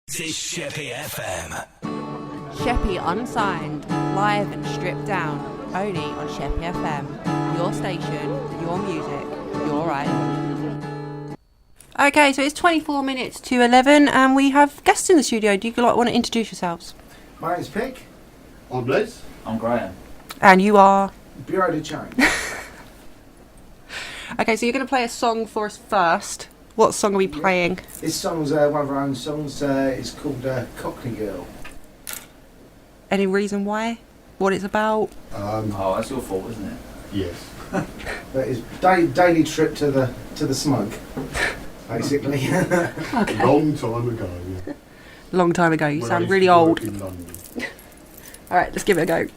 This is Sheppey FM. Sheppey Unsigned, live and stripped down, only on Sheppey FM. Your station, your music, your island. Okay, so it's 24 minutes to 11 and we have guests in the studio. Do you want to introduce yourselves? My name's Pick. I'm Bliss. I'm Graham. And you are? Buearu. Okay, so you're going to play a song for us first. What song are we playing? This song's one of our own songs. It's called Cockney Girl. Any reason why? What it's about? Oh, that's your fault, isn't it? Yes. But it's daily trip to the smoke, basically. Long time ago. Yeah. Long time ago. You When I sound used really to work old. in London. Alright, let's give it a go.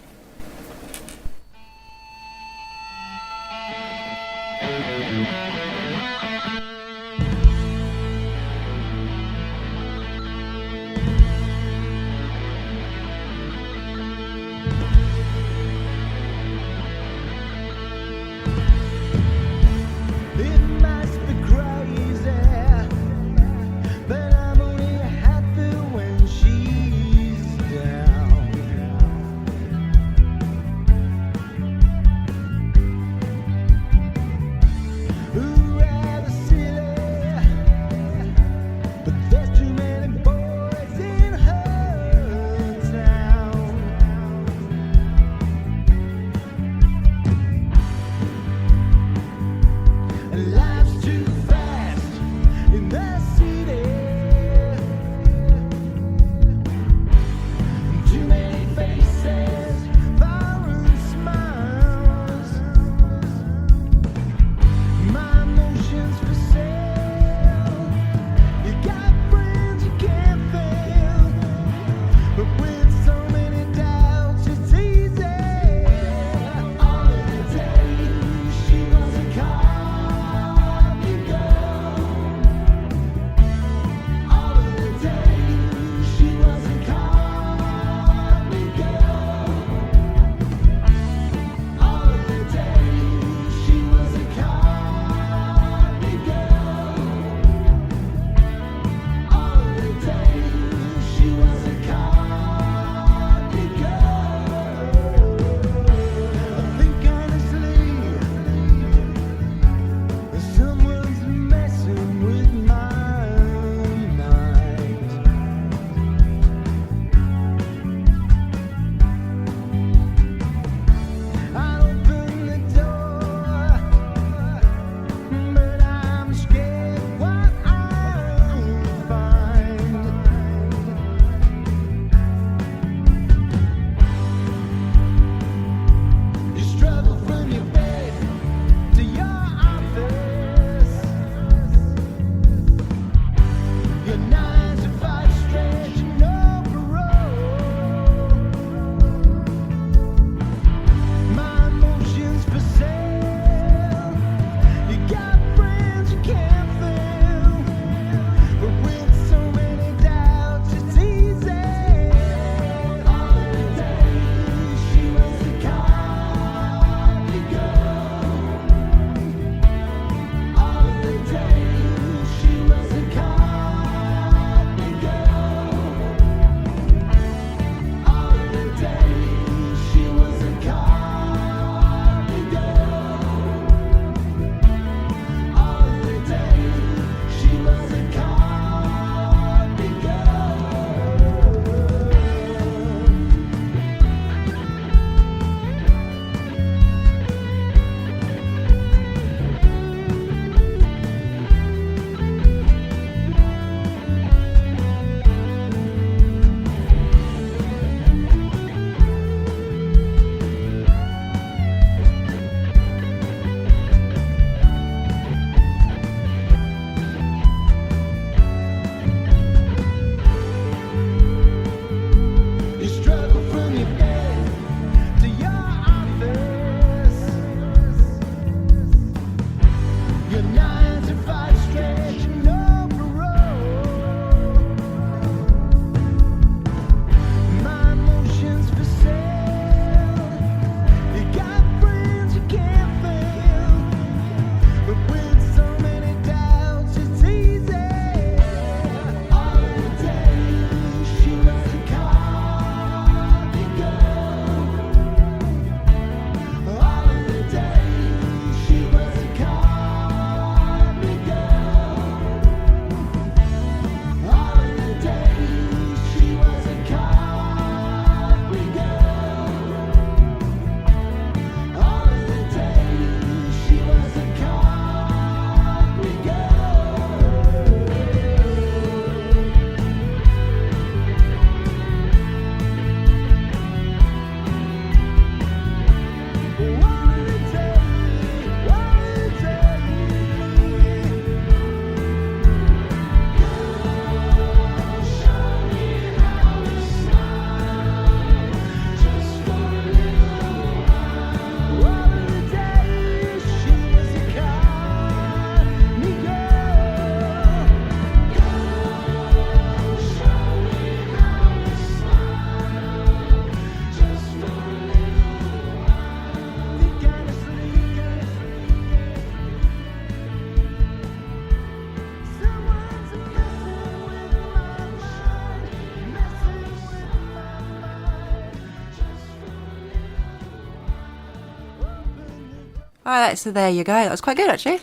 So there you go. That was quite good, actually.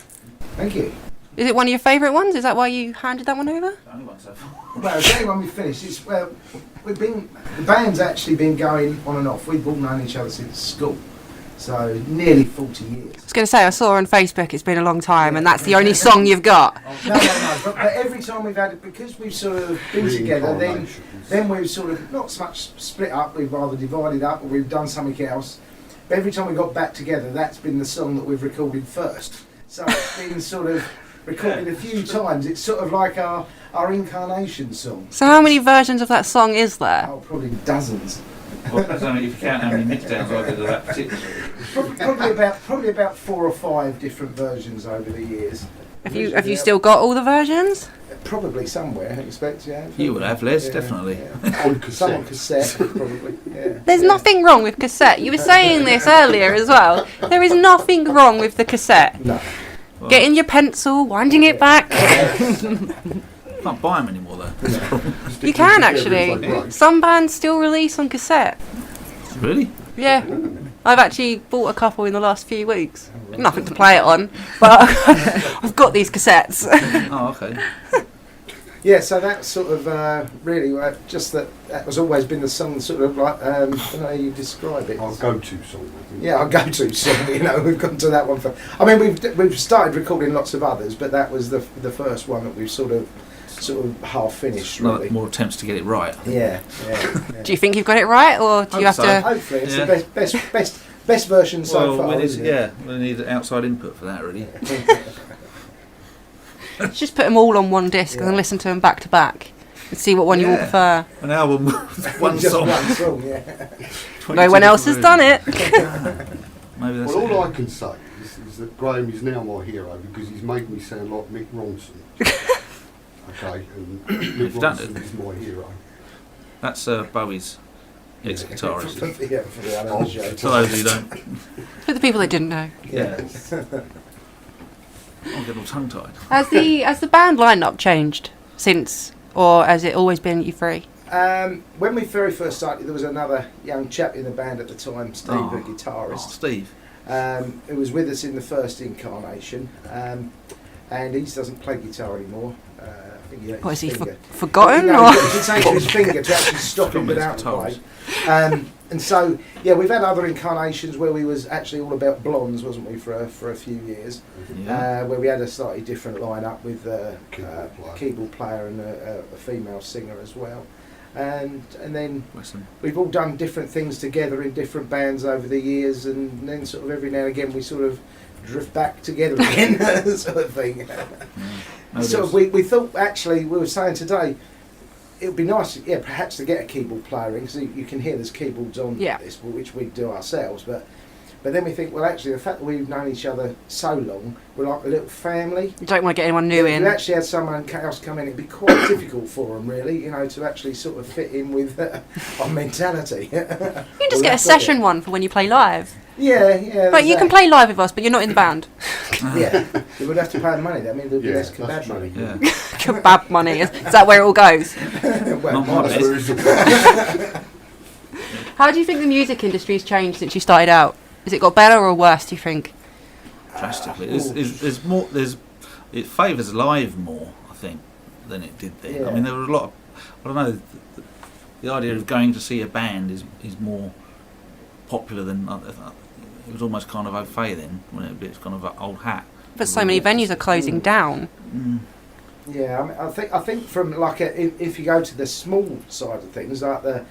Thank you. Is it one of your favourite ones? Is that why you handed that one over? Only one so far. Well, the only one we finished. The band's actually been going on and off. We've all known each other since school, so nearly 40 years. I was going to say, I saw on Facebook it's been a long time, and that's the only song you've got. No. But every time we've had it, because we've sort of been together, then we've sort of not so much split up. We've either divided up or we've done something else. But every time we got back together, that's been the song that we've recorded first. So it's been sort of recorded a few times. It's sort of like our incarnation song. So how many versions of that song is there? Oh, probably dozens. Well, I don't know if you count how many mixdowns I did of that particular. Probably about 4 or 5 different versions over the years. Have you still got all the versions? Probably somewhere, I expect, yeah. You would have, Les, definitely. Yeah. On cassette. Some on cassette, probably, yeah. There's nothing wrong with cassette. You were saying this earlier as well. There is nothing wrong with the cassette. No. Well, Getting your pencil, winding it back. can't buy them anymore, though. You can actually. Some bands still release on cassette. Really? Yeah. I've actually bought a couple in the last few weeks. Nothing to play it on, but I've got these cassettes. Oh, okay. Yeah, so that's sort of really just that has always been the song, sort of like, I don't know how you describe it. Our go-to song. I think. Yeah, our go-to song, we've gone to that one for... I mean, we've started recording lots of others, but that was the first one that we've sort of half finished, really. More attempts to get it right. Yeah. Do you think you've got it right, or do you have to... Hopefully, it's the best version so far, isn't it? Yeah, we need outside input for that, really. Just put them all on one disc and then listen to them back to back and see what one you all prefer. An album with one Just song. one song, yeah. No one else has done it. Maybe that's Well, all it. I can say is that Graham is now my hero because he's made me sound like Mick Ronson. Okay, and Mick Ronson is my hero. That's Bowie's ex-guitarist. Yeah, for the other show. For those who don't. For the people that didn't know. Yeah. I'm getting all tongue-tied. Has the band lineup changed since, or has it always been you three? When we very first started, there was another young chap in the band at the time, Steve, the guitarist. Oh, Steve. Who was with us in the first incarnation, and he doesn't play guitar anymore. I think he hurt What, his is he finger. forgotten? No, or? he should take his finger to actually stop him without play. And so, yeah, we've had other incarnations where we was actually all about blondes, wasn't we, for a few years, Yeah. where we had a slightly different lineup with a keyboard player and a female singer as well. And then Listen. we've all done different things together in different bands over the years, and then sort of every now and again we sort of drift back together again, sort of thing. No, So we thought, actually, we were saying today, it would be nice, perhaps to get a keyboard player in, because you can hear there's keyboards on this, which we do ourselves, but then we think, well, actually, the fact that we've known each other so long, we're like a little family. You don't want to get anyone new If in. you actually had someone else come in, it'd be quite difficult for them, really, to actually sort of fit in with our mentality. You can just get a session one for when you play live. Yeah. But you can play live with us, but you're not in the band. Yeah, you would have to pay the money. That means there'd be less kebab that's money. true. Yeah. Kebab money. Is that where it all goes? Well, Not my That's best. where it's How do you think the music industry's changed since you started out? Has it got better or worse, do you think? Drastically. There's more. It favours live more, I think, than it did then. Yeah. I mean, there were a lot of. I don't know. The idea of going to see a band is more popular than. It was almost kind of au fait then, when it's kind of an old hat. But so many venues are closing down. Mm. Yeah, I think from like if you go to the small side of things, like the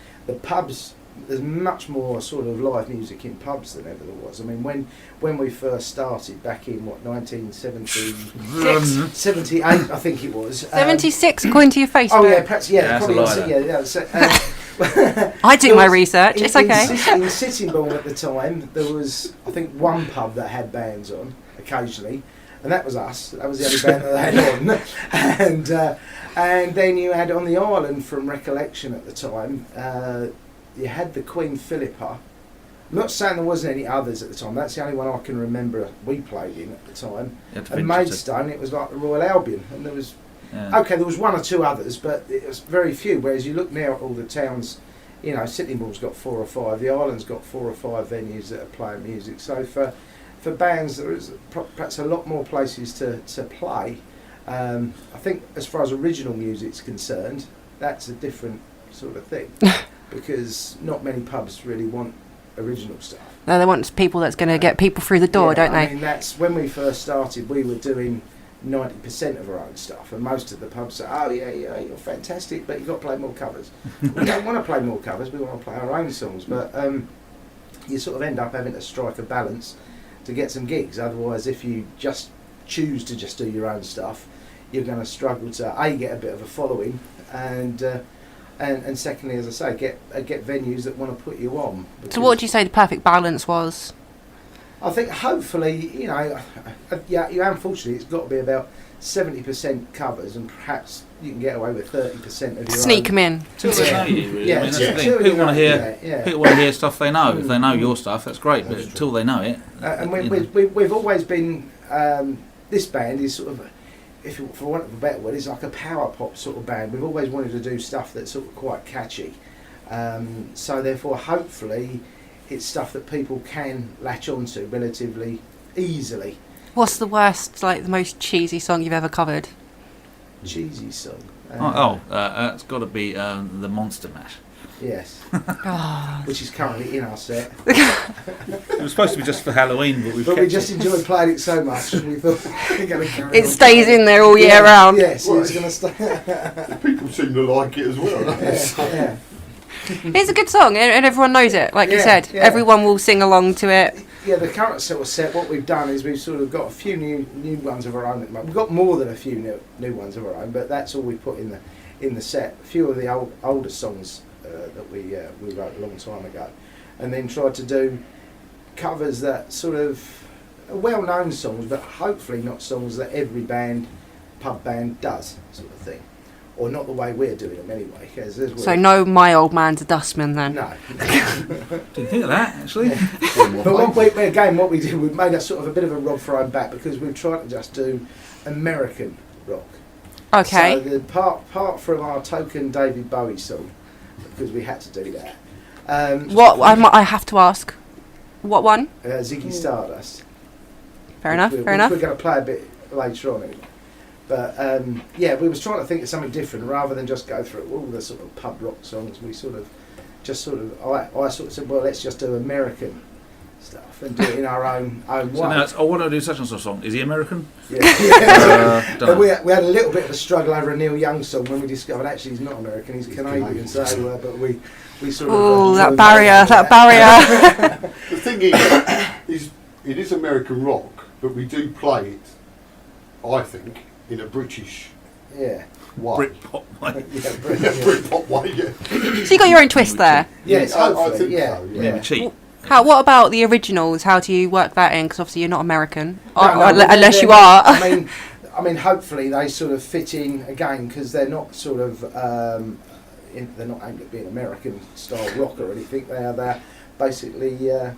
pubs, there's much more sort of live music in pubs than ever there was. I mean, when we first started back in 1970, 78, I think it was. 76 according to your Facebook. Oh yeah, perhaps Yeah, probably that's a lie, yeah. So, I do my research, it's okay. In Sittingbourne at the time, there was, I think, one pub that had bands on occasionally, and that was us. That was the only band that they had on. And then you had on the island, from recollection at the time, you had the Queen Philippa. I'm not saying there wasn't any others at the time. That's the only one I can remember we played in at the time. And Maidstone, it was like the Royal Albion, and there was. Yeah. Okay, there was one or two others, but it was very few. Whereas you look now at all the towns, Sittingbourne's got 4 or 5, the island's got 4 or 5 venues that are playing music. So for for bands, there is perhaps a lot more places to play. I think as far as original music's concerned, that's a different sort of thing because not many pubs really want original stuff. No, they want people that's going to get people through the door, don't they? I mean, that's when we first started. We were doing 90% of our own stuff, and most of the pubs say, "Oh yeah, you're fantastic, but you've got to play more covers." We don't want to play more covers. We want to play our own songs, but you sort of end up having to strike a balance to get some gigs. Otherwise, if you just choose to just do your own stuff, you're going to struggle to get a bit of a following, and secondly, as I say, get venues that want to put you on. So what would you say the perfect balance was? I think hopefully, unfortunately, it's got to be about 70% covers, and perhaps you can get away with 30% of your Sneak them in. Till they know you, really. Yeah, I mean, that's the thing. People want to hear stuff they know. If they know your stuff, that's great. But until they know it, and we've always been. This band is sort of, for want of a better word, is like a power pop sort of band. We've always wanted to do stuff that's sort of quite catchy. So therefore, hopefully, it's stuff that people can latch onto relatively easily. What's the worst, like the most cheesy song you've ever covered? Cheesy song. it's got to be the Monster Mash. Yes. Oh. Which is currently in our set. It was supposed to be just for Halloween, but we just enjoyed playing it so much, and we thought we're going to carry on. It stays in there all year round. Yes, it's going to stay. People seem to like it as well. Yeah. It's a good song, and everyone knows it. Like you said, everyone will sing along to it. Yeah, the current sort of set, what we've done is we've sort of got a few new ones of our own at the moment. We've got more than a few new ones of our own, but that's all we put in the set. A few of the older songs that we wrote a long time ago, and then tried to do covers that sort of are well-known songs, but hopefully not songs that every pub band does, sort of thing. Or not the way we're doing them anyway. So no My Old Man's a Dustman then? No. Didn't think of that, actually. But what we did, we made a sort of a bit of a rod for our own back because we've tried to just do American rock. Okay. So the part from our token David Bowie song, because we had to do that. I have to ask, what one? Ziggy Stardust. Fair enough. We're going to play a bit later on anyway. But we was trying to think of something different rather than just go through all the sort of pub rock songs. We I sort of said, well, let's just do American stuff and do it in our own way. So now I want to do such and such a song. Is he American? Yeah. We had a little bit of a struggle over a Neil Young song when we discovered actually he's not American, he's Canadian. So, but we sort of. Oh, that barrier! The thing is, it is American rock, but we do play it, I think, in a British way. Britpop way. Britpop way, yeah. So you got your own twist there? Yes, I think yeah. so, Yeah, cheap. What about the originals? How do you work that in? Because obviously you're not American, No, unless you are. I mean, hopefully they sort of fit in again because they're not sort of they're not aimed at being American style rock or anything. They're basically. I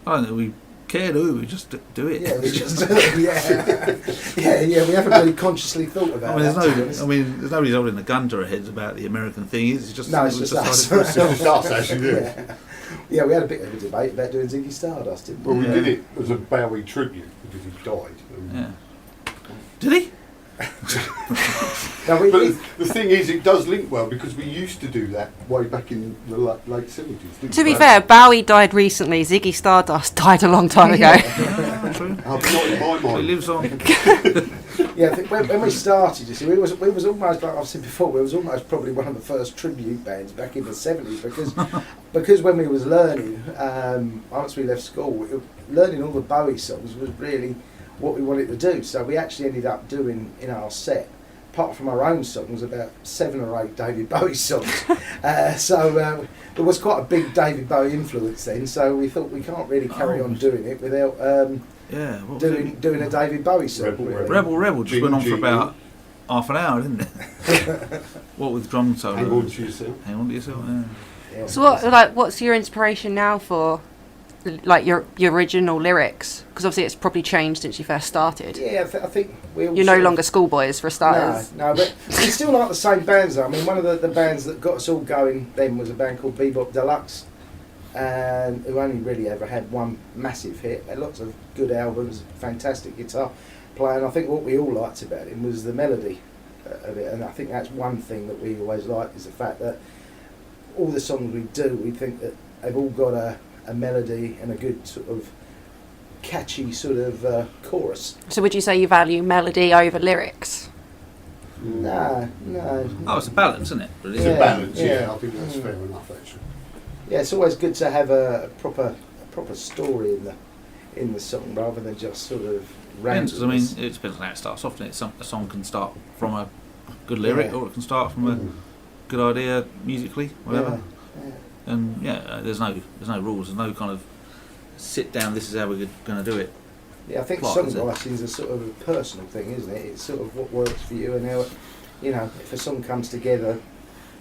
don't think we care, do we? We just do it. Yeah, we just do it. Yeah. We haven't really consciously thought about there's that. there's nobody holding a gun to our heads about the American thing. It's just it's just us. It's just us, actually. Yeah, we had a bit of a debate about doing Ziggy Stardust, didn't we? Well, we did it as a Bowie tribute because he died. Yeah. Did he? No, the thing is, it does link well because we used to do that way back in the late 70s. To be fair, Bowie died recently. Ziggy Stardust died a long time ago. True. Not in my mind. He lives on. Yeah, I think when we started, you see, we was almost, like I've said before, we was almost probably one of the first tribute bands back in the 70s because when we was learning, once we left school, learning all the Bowie songs was really what we wanted to do. So we actually ended up doing in our set, apart from our own songs, about 7 or 8 David Bowie songs. So there was quite a big David Bowie influence then. So we thought we can't really carry on doing it without doing a David Bowie song. Rebel just went on for about half an hour, didn't it? What with drum solo? Hang on to yourself. Hang on to yourself. Yeah. So what's your inspiration now for like your original lyrics? Because obviously it's probably changed since you first started. Yeah, I think we're no longer schoolboys for starters. No, but we still like the same bands though. I mean, one of the bands that got us all going then was a band called Bebop Deluxe, and who only really ever had one massive hit. They had lots of good albums, fantastic guitar player. And I think what we all liked about him was the melody of it. And I think that's one thing that we always liked, is the fact that all the songs we do, we think that they've all got a melody and a good sort of catchy sort of chorus. So would you say you value melody over lyrics? No. Oh, it's a balance, isn't it? Really? It's a balance, yeah. I think that's fair enough, actually. Yeah, it's always good to have a proper story in the song rather than just sort of Depends, 'cause I mean, randomness. it depends on how it starts off. A song can start from a good lyric, or it can start from a good idea musically, whatever. Yeah. And there's no rules. There's no kind of sit down. This is how we're going to do it. Yeah, I think Plot, is it? songwriting is a sort of a personal thing, isn't it? It's sort of what works for you and how, if a song comes together.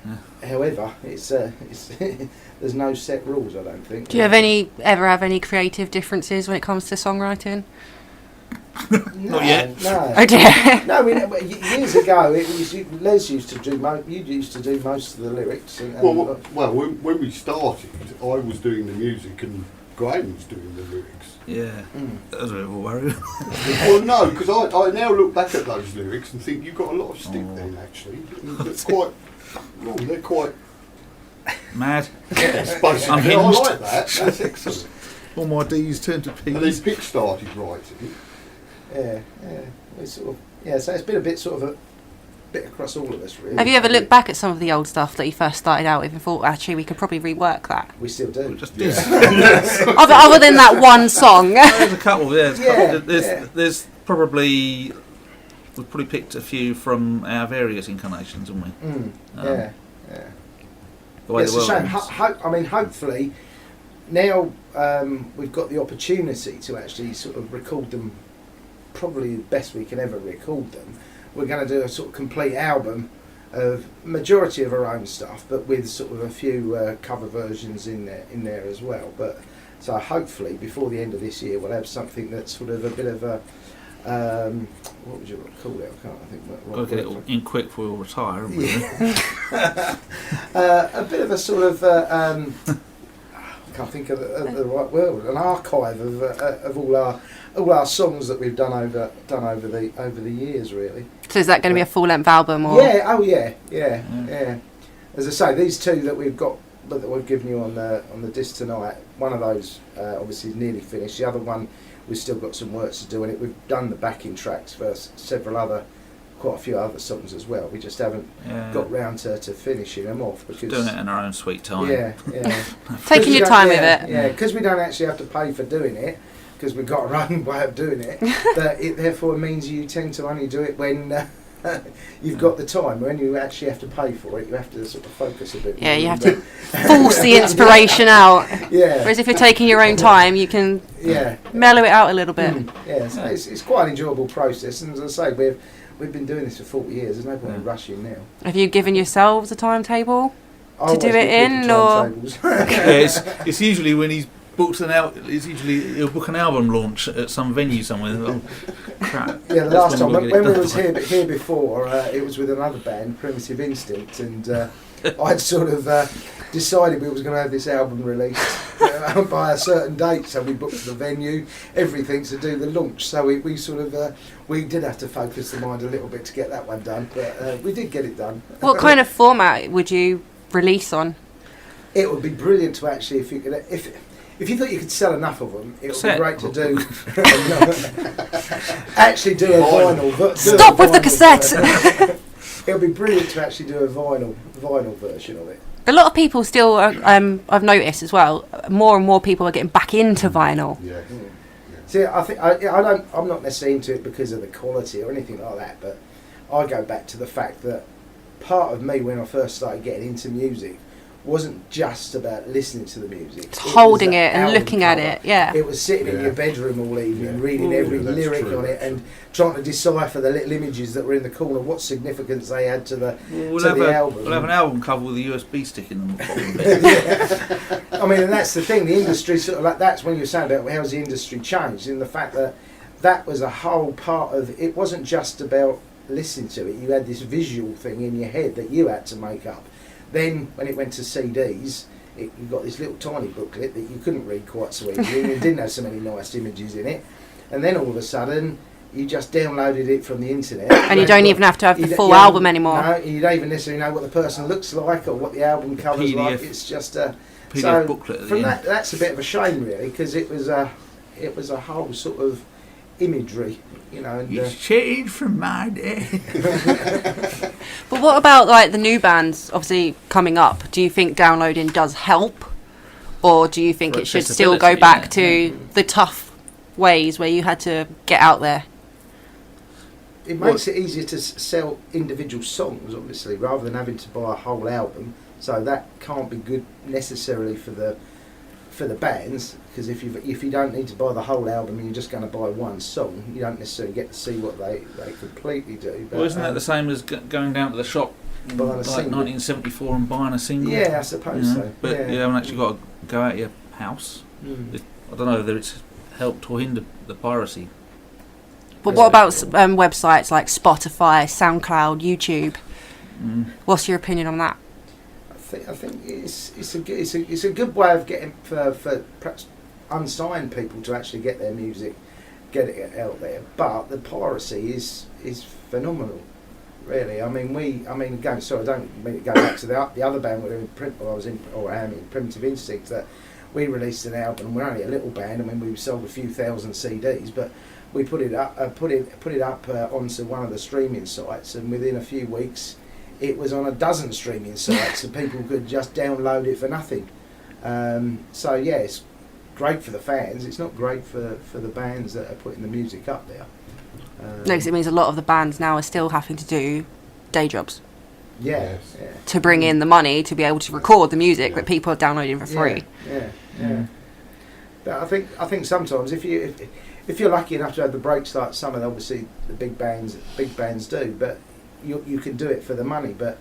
Yeah. However, it's there's no set rules, I don't think. Do you ever have any creative differences when it comes to songwriting? Not yet. No. Oh dear. No, years ago, it was Les used to do most of the lyrics. And Well, when we started, I was doing the music and Graham was doing the lyrics. Yeah, that was a bit of a worry. Well, no, because I now look back at those lyrics and think you've got a lot of stick then, actually. They're quite Mad. basically. I Unhinged. like that. That's excellent. All my D's turned to P's. And then Pick started writing. Yeah. So it's been a bit sort of a bit across all of us, really. Have you ever looked back at some of the old stuff that you first started out with and thought, actually, we could probably rework that? We still do. Just Other than that one song. There's a couple. Yeah, There's probably we've probably picked a few from our various incarnations, haven't we? Yeah. The way It's the a world shame. ends. Hopefully, now we've got the opportunity to actually sort of record them, probably the best we can ever record them. We're going to do a sort of complete album of majority of our own stuff, but with sort of a few cover versions in there as well. But so hopefully before the end of this year, we'll have something that's sort of a bit of a what would you call it? I can't think. Got to get it in quick before we'll retire, haven't we? A bit of a sort of I can't think of the right word. An archive of all our songs that we've done over the years, really. So is that going to be a full-length album? Or? Yeah. As I say, these two that we've got, that we've given you on the disc tonight, one of those obviously is nearly finished. The other one, we've still got some work to do in it. We've done the backing tracks for quite a few other songs as well. We just haven't got round to finishing them off because Doing it in our own sweet time. Yeah. Taking your time with it. Yeah, because we don't actually have to pay for doing it, because we've got our own way of doing it. But it therefore means you tend to only do it when you've got the time. When you actually have to pay for it, you have to sort of focus a bit. Yeah, you have to force the inspiration out. Yeah. Whereas if you're taking your own time, you can mellow it out a little bit. Yeah, so it's quite an enjoyable process. And as I say, we've been doing this for 40 years. There's no point in rushing now. Have you given yourselves a timetable I to do always it give in, people or timetables. It's usually when he's booked he'll book an album launch at some venue somewhere. Oh, crap. Yeah, the That's last time we'll when get it we done. was here before, it was with another band, Primitive Instinct, and I'd sort of decided we was going to have this album released by a certain date, so we booked the venue, everything to do the launch. So we sort of we did have to focus the mind a little bit to get that one done, but we did get it done. what kind of format would you release on? It would be brilliant to actually, if you thought you could sell enough of them, it would be great to do. Actually, do a vinyl. Stop with the cassette. It would be brilliant to actually do a vinyl version of it. A lot of people still, I've noticed as well, more and more people are getting back into vinyl. Yeah. See, I think I'm not necessarily into it because of the quality or anything like that, but I go back to the fact that part of me when I first started getting into music wasn't just about listening to the music. It's holding was it that and album looking at cover. it, yeah. It was sitting in your bedroom all evening, reading every that's lyric true, on it and trying to decipher the little images that were in the corner, what significance they had to the album. We'll have an album cover with a USB stick in the bottom bit. I mean, and that's the thing, the industry sort of like, that's when you're saying about how's the industry changed, in the fact that was a whole part of it. Wasn't just about listening to it, you had this visual thing in your head that you had to make up. Then when it went to CDs, you've got this little tiny booklet that you couldn't read quite so easily, and it didn't have so many nice images in it. And then all of a sudden, you just downloaded it from the internet. And you don't even have to have the full album anymore. No, you don't even necessarily know what the person looks like or what the album covers PDF, like. It's just a PDF booklet. From that's a bit of a shame, really, because it was a whole sort of imagery, you know. And, you changed from my day. But what about like the new bands obviously coming up? Do you think downloading does help, or do you think For it should still go accessibility, back to the tough ways where you had to get out there? It makes it easier to sell individual songs, obviously, rather than having to buy a whole album. So that can't be good necessarily for the bands, because if you don't need to buy the whole album and you're just going to buy one song, you don't necessarily get to see what they completely do. But, Well, isn't that the same as going down to the shop Buying a like single. 1974 and buying a single? Yeah, I suppose so. But yeah. you haven't actually got to go out of your house. Mm. I don't know whether it's helped or hindered the piracy. But what about websites like Spotify, SoundCloud, YouTube? What's your opinion on that? I think it's a good way of getting for perhaps unsigned people to actually get their music, get it out there. But the piracy is phenomenal, really. I mean again, sorry, I don't mean to go back to the other band we were in Primitive Instinct, that we released an album. We're only a little band. I mean, we sold a few thousand CDs, but we put it up onto one of the streaming sites, and within a few weeks, it was on a dozen streaming sites, and people could just download it for nothing. So yeah, it's great for the fans. It's not great for the bands that are putting the music up there. No, because it means a lot of the bands now are still having to do day jobs Yeah, Yes. yeah. to bring in the money to be able to record the music that people are downloading for free. Yeah. But I think sometimes if you're lucky enough to have the breaks like some of obviously the big bands do, but you can do it for the money. But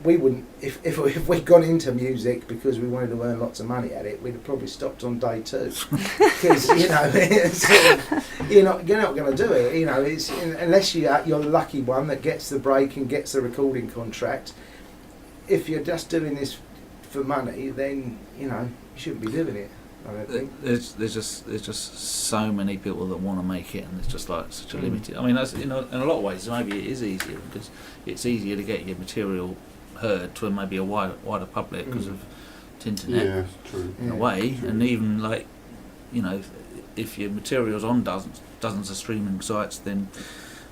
we wouldn't if we'd gone into music because we wanted to earn lots of money at it, we'd have probably stopped on day 2 because it's you're not going to do it. You know, it's unless you're the lucky one that gets the break and gets the recording contract. If you're just doing this for money, then you shouldn't be doing it. I don't think. There's just so many people that want to make it, and it's just like such a limited. I mean, that's, in a lot of ways, maybe it is easier because it's easier to get your material heard to maybe a wider public because of internet. Yeah, it's true. In a way, and even like, if your material's on dozens of streaming sites, then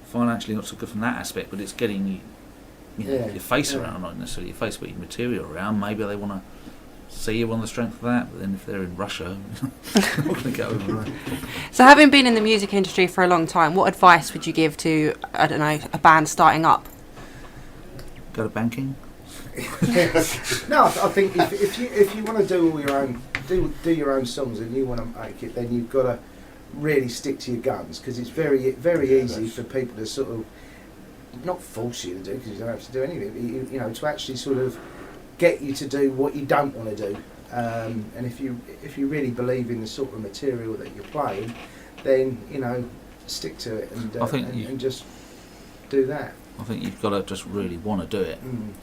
financially not so good from that aspect. But it's getting your face around, not necessarily your face, but your material around. Maybe they want to see you on the strength of that, but then if they're in Russia, they're not going to get over it. So having been in the music industry for a long time, what advice would you give to, I don't know, a band starting up? Go to banking. No, I think if you want to do all your own do your own songs and you want to make it, then you've got to really stick to your guns, because it's very easy for people to sort of not force you to do, because you don't have to do anything, but to actually sort of get you to do what you don't want to do. And if you really believe in the sort of material that you're playing, then stick to it and just do that. I think you've got to just really want to do it.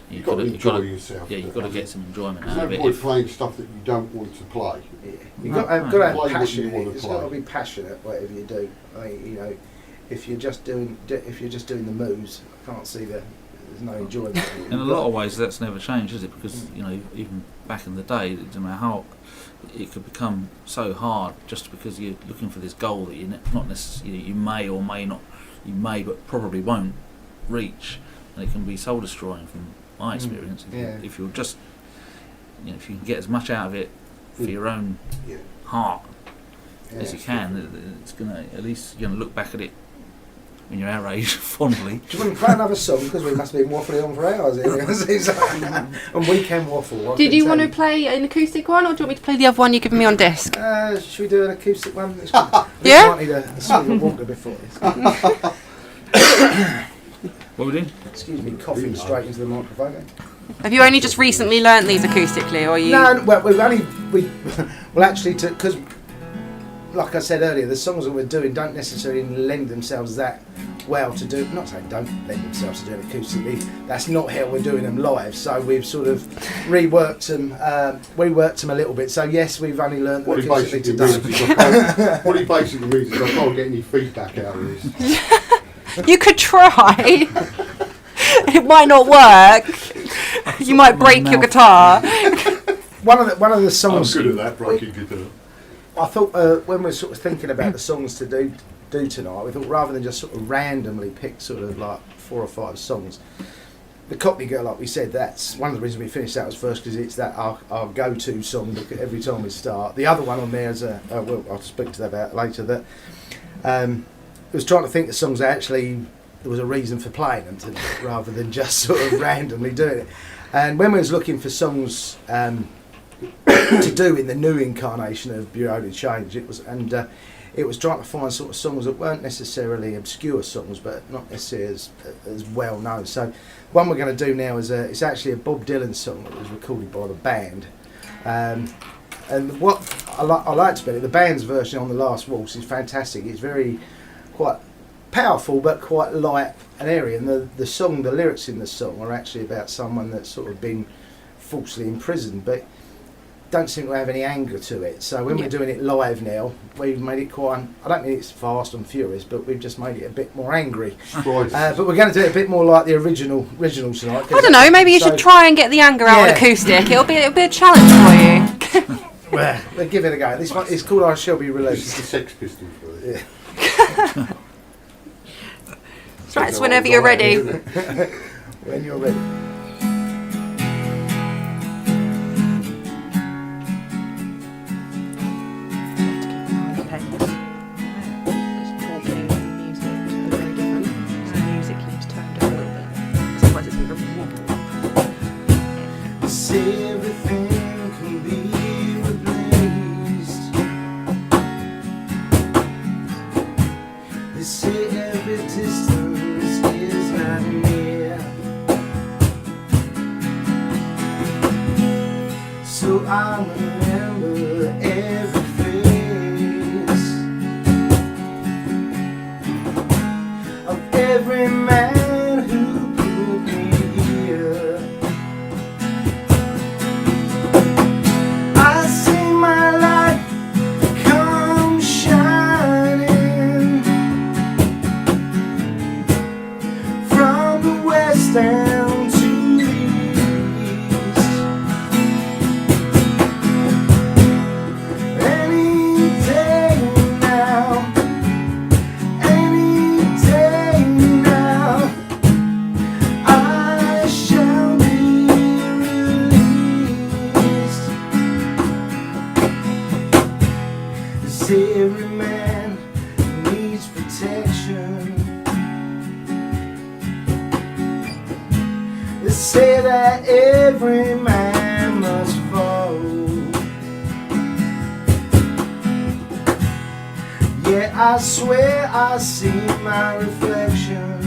You've got to enjoy yourself. Yeah, you've got to get some enjoyment There's out of no it. point playing stuff that you don't want to play. Yeah. You've got to have Play what passion. you want to It's play. got to be passionate, whatever you do. I mean, if you're just doing the moves, I can't see there's no enjoyment. In a lot of ways, that's never changed, is it? Because even back in the day, it doesn't matter how it could become so hard, just because you're looking for this goal that you're not necessarily, you may or may not, but probably won't reach, and it can be soul destroying from my experience. If you're just, if you can get as much out of it for your own heart as you can, it's gonna, at least you're gonna look back at it when you're our age fondly. Do you want to play another song, because we must have been waffling on for hours here? And we can waffle. Did you want to play an acoustic one, or do you want me to play the other one you've given me on disc? Should we do an acoustic one? Yeah? I need a swig of water before this. What are we doing? Excuse me, coughing straight into the microphone. Have you only just recently learnt these acoustically, or are you? No, well, well actually, because like I said earlier, the songs that we're doing don't necessarily lend themselves that well to do. Not saying don't lend themselves to doing acoustically. That's not how we're doing them live. So we've sort of reworked them a little bit. So yes, we've only learned them acoustically today. What he basically means is I can't get any feedback out of this. You could try. It might not work. You might break your guitar. One of the songs. I'm good at that, breaking guitar. I thought when we're sort of thinking about the songs to do tonight, we thought rather than just sort of randomly pick sort of like 4 or 5 songs, the Cockney Girl, like we said, that's one of the reasons we finished that was first because it's that our go-to song every time we start. The other one on there is well, I'll speak to that about later. That it was trying to think of songs that actually there was a reason for playing them rather than just sort of randomly doing it. And when we was looking for songs to do in the new incarnation of Buearu Change, it was trying to find sort of songs that weren't necessarily obscure songs, but not necessarily as well known. So one we're going to do now is it's actually a Bob Dylan song that was recorded by the band. And what I liked about it, the band's version on The Last Waltz is fantastic. It's quite powerful but quite light and airy. And the lyrics in the song are actually about someone that's sort of been falsely imprisoned, but don't seem to have any anger to it. So when we're doing it live now, we've made it quite, I don't mean it's fast and furious, but we've just made it a bit more angry. But we're going to do it a bit more like the original tonight. I don't know, maybe you should try and get the anger out on acoustic. It'll be a challenge for you. Well, we'll give it a go. This one, it's called I Shall Be Released. This is the Sex Pistols. Yeah. Right, so whenever you're ready. When you're ready. Everything can be replaced. They say every distance is not near. So I remember every face of every man who put me here. I see my light come shining from the west down to the east. Any day now, I shall be released. Every man needs protection. They say that every man must fall. Yeah, I swear I see my reflection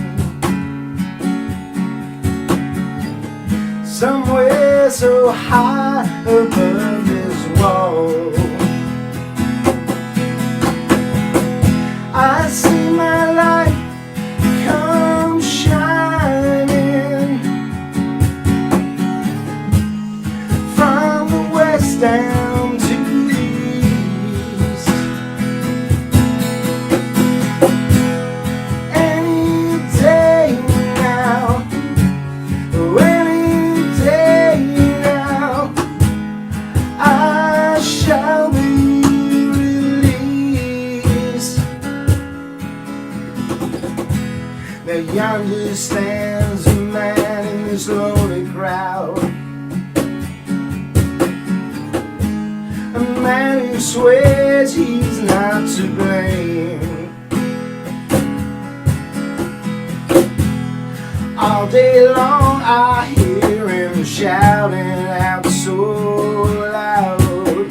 somewhere so high above this wall. I see my light come shining from the west down to the east. Any day now, I shall be released. Now yonder stands a man in this lonely crowd, a man who swears he's not to blame. All day long I hear him shouting out so loud,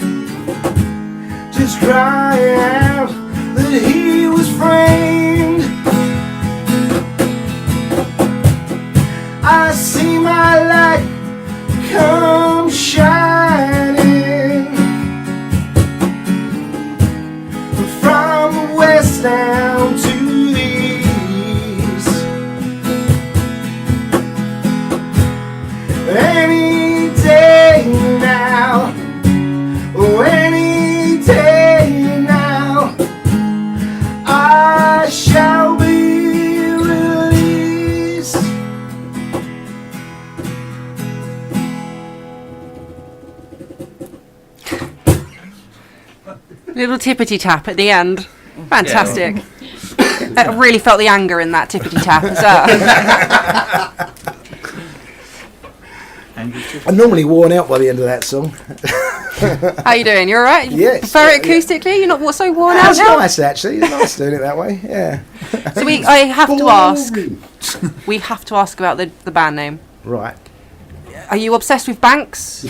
just crying out that he was framed. I see my light come shining from the west down to the east. Any day now, oh, any day now, I shall be released. Little tippity tap at the end. Fantastic. I really felt the anger in that tippity tap as well. I'm normally worn out by the end of that song. How you doing? You alright? Yes. Prefer it acoustically? You're not so worn out That's now? nice, actually. It's nice doing it that way. Yeah. So I have to ask. We have to ask about the band name. Right. Are you obsessed with banks?